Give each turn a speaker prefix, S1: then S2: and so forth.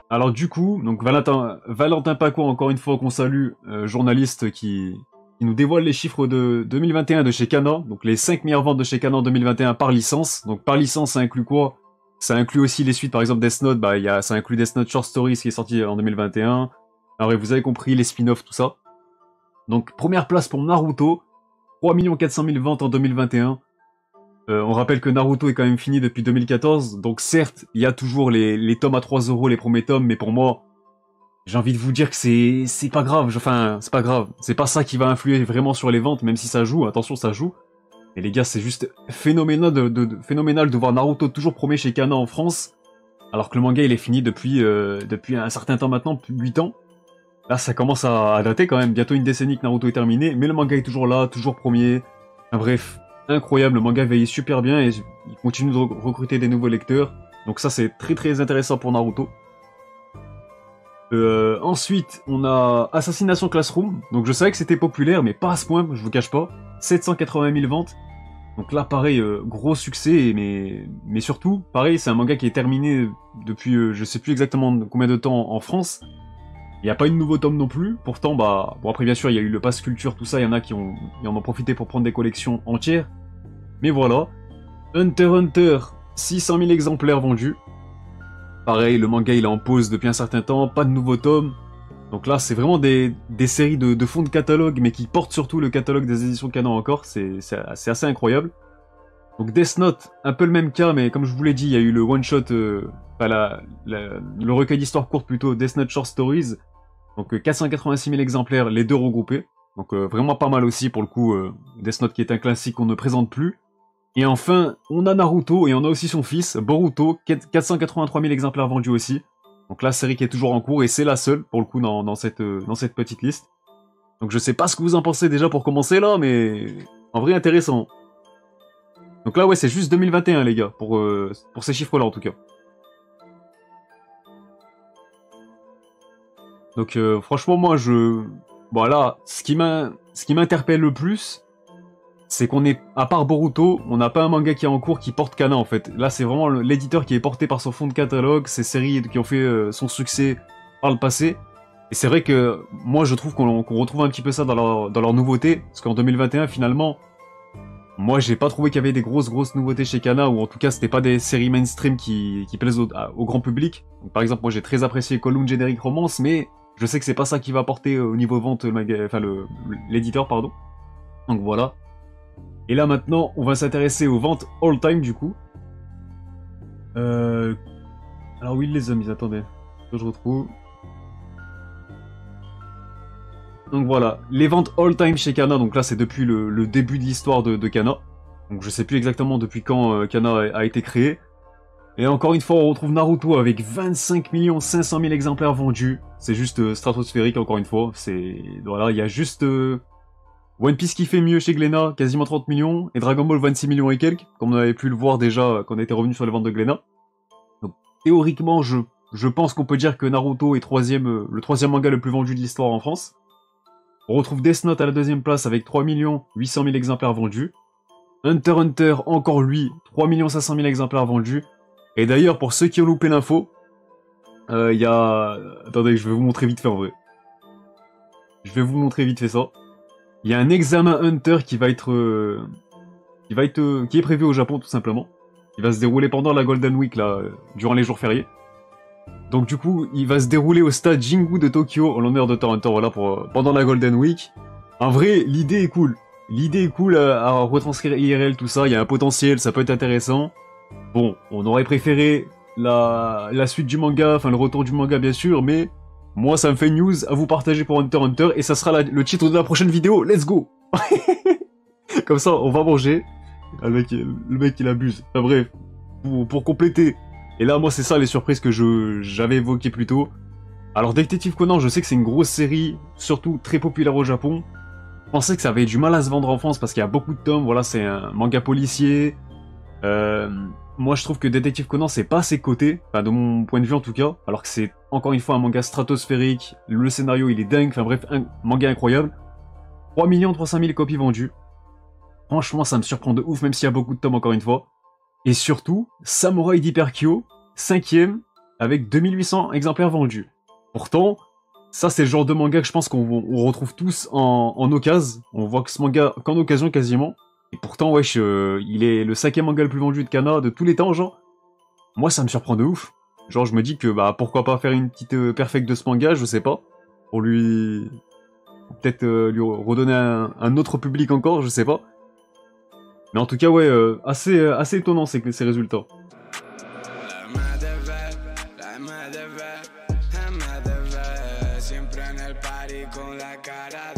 S1: Alors du coup, donc Valentin Paco, encore une fois qu'on salue, journaliste qui nous dévoile les chiffres de 2021 de chez Kana, donc les 5 meilleures ventes de chez Kana en 2021 par licence. Donc par licence, ça inclut quoi? Ça inclut aussi les suites, par exemple Death Note, ça inclut Death Note Short Stories qui est sorti en 2021. Alors vous avez compris, les spin-offs, tout ça. Donc première place pour Naruto, 3 400 000 ventes en 2021. On rappelle que Naruto est quand même fini depuis 2014, donc certes, il y a toujours les tomes à 3 euros, les premiers tomes, mais pour moi, j'ai envie de vous dire que c'est pas grave, enfin, c'est pas grave. C'est pas ça qui va influer vraiment sur les ventes, même si ça joue, attention, ça joue. Et les gars, c'est juste phénoménal phénoménal de voir Naruto toujours premier chez Kana en France, alors que le manga, il est fini depuis un certain temps maintenant, plus de 8 ans. Là, ça commence à dater quand même, bientôt une décennie que Naruto est terminé, mais le manga est toujours là, toujours premier. Enfin, bref, incroyable, le manga veille super bien et il continue de recruter des nouveaux lecteurs. Donc ça, c'est très très intéressant pour Naruto. Ensuite, on a Assassination Classroom. Donc je savais que c'était populaire, mais pas à ce point, je vous cache pas. 780 000 ventes. Donc là, pareil, gros succès, mais surtout, pareil, c'est un manga qui est terminé depuis, je sais plus exactement combien de temps en France. Il n'y a pas eu de nouveau tome non plus. Pourtant, bon après bien sûr, il y a eu le Pass Culture, tout ça, il y en a qui en ont profité pour prendre des collections entières. Mais voilà. Hunter x Hunter, 600 000 exemplaires vendus. Pareil, le manga il est en pause depuis un certain temps, pas de nouveaux tomes. Donc là, c'est vraiment des séries de fonds de catalogue, mais qui portent surtout le catalogue des éditions Canon encore. C'est assez incroyable. Donc Death Note, un peu le même cas, mais comme je vous l'ai dit, il y a eu le one-shot, le recueil d'histoires courtes plutôt, Death Note Short Stories. Donc 486 000 exemplaires, les deux regroupés. Donc vraiment pas mal aussi pour le coup, Death Note qui est un classique qu'on ne présente plus. Et enfin, on a Naruto et on a aussi son fils, Boruto, 483 000 exemplaires vendus aussi. Donc la série qui est toujours en cours et c'est la seule pour le coup dans cette petite liste. Donc je sais pas ce que vous en pensez déjà pour commencer là, mais en vrai intéressant. Donc là ouais c'est juste 2021 les gars, pour ces chiffres là en tout cas. Donc franchement moi Voilà, ce qui m'interpelle le plus, c'est qu'on est, à part Boruto, on n'a pas un manga qui est en cours qui porte Kana en fait. Là c'est vraiment l'éditeur qui est porté par son fond de catalogue, ces séries qui ont fait son succès par le passé. Et c'est vrai que moi je trouve qu'on retrouve un petit peu ça dans leur nouveauté, parce qu'en 2021 finalement, moi j'ai pas trouvé qu'il y avait des grosses nouveautés chez Kana, ou en tout cas c'était pas des séries mainstream qui plaisent au grand public. Donc, par exemple moi j'ai très apprécié Column Generic Romance, mais je sais que c'est pas ça qui va apporter au niveau vente l'éditeur pardon. Donc voilà. Et là maintenant, on va s'intéresser aux ventes all-time du coup. Alors oui les amis, attendez, que je retrouve. Donc voilà, les ventes all-time chez Kana, donc là c'est depuis le début de l'histoire de Kana. Donc je sais plus exactement depuis quand Kana a été créé. Et encore une fois, on retrouve Naruto avec 25 500 000 exemplaires vendus. C'est juste stratosphérique encore une fois. Voilà, il y a juste One Piece qui fait mieux chez Glénat, quasiment 30 millions, et Dragon Ball 26 millions et quelques, comme on avait pu le voir déjà quand on était revenu sur les ventes de Glénat. Donc théoriquement, je pense qu'on peut dire que Naruto est le troisième manga le plus vendu de l'histoire en France. On retrouve Death Note à la deuxième place avec 3 800 000 exemplaires vendus. Hunter x Hunter, encore lui, 3 500 000 exemplaires vendus. Et d'ailleurs, pour ceux qui ont loupé l'info, il y a... Attendez, je vais vous montrer vite fait en vrai. Je vais vous montrer vite fait ça. Il y a un examen Hunter qui est prévu au Japon tout simplement. Il va se dérouler pendant la Golden Week, là, durant les jours fériés. Donc du coup, il va se dérouler au stade Jingu de Tokyo en l'honneur de Hunter, voilà, pendant la Golden Week. En vrai, l'idée est cool. L'idée est cool à retranscrire IRL, tout ça, il y a un potentiel, ça peut être intéressant. Bon, on aurait préféré la suite du manga, enfin le retour du manga bien sûr, mais moi ça me fait une news à vous partager pour Hunter x Hunter, et ça sera le titre de la prochaine vidéo, let's go. Comme ça, on va manger. Le mec il abuse. Enfin bref, pour compléter. Et là, moi c'est ça les surprises que j'avais évoquées plus tôt. Alors Détective Conan, je sais que c'est une grosse série, surtout très populaire au Japon. Je pensais que ça avait du mal à se vendre en France parce qu'il y a beaucoup de tomes, voilà, c'est un manga policier. Moi je trouve que Détective Conan c'est pas à ses côtés, enfin de mon point de vue en tout cas, alors que c'est encore une fois un manga stratosphérique, le scénario il est dingue, enfin bref, un manga incroyable. 3 300 000 copies vendues. Franchement ça me surprend de ouf, même s'il y a beaucoup de tomes encore une fois. Et surtout, Samurai d'Hyperkyo, 5ème, avec 2800 exemplaires vendus. Pourtant, ça c'est le genre de manga que je pense qu'on retrouve tous en occasion. On voit que ce manga qu'en occasion quasiment. Et pourtant, wesh, il est le 5e manga le plus vendu de Kana de tous les temps, genre. Moi, ça me surprend de ouf. Genre, je me dis que, bah, pourquoi pas faire une petite perfect de ce manga, je sais pas. Pour lui... Peut-être lui redonner un autre public encore, je sais pas. Mais en tout cas, ouais, assez étonnant ces résultats.
S2: Siempre en el party con la cara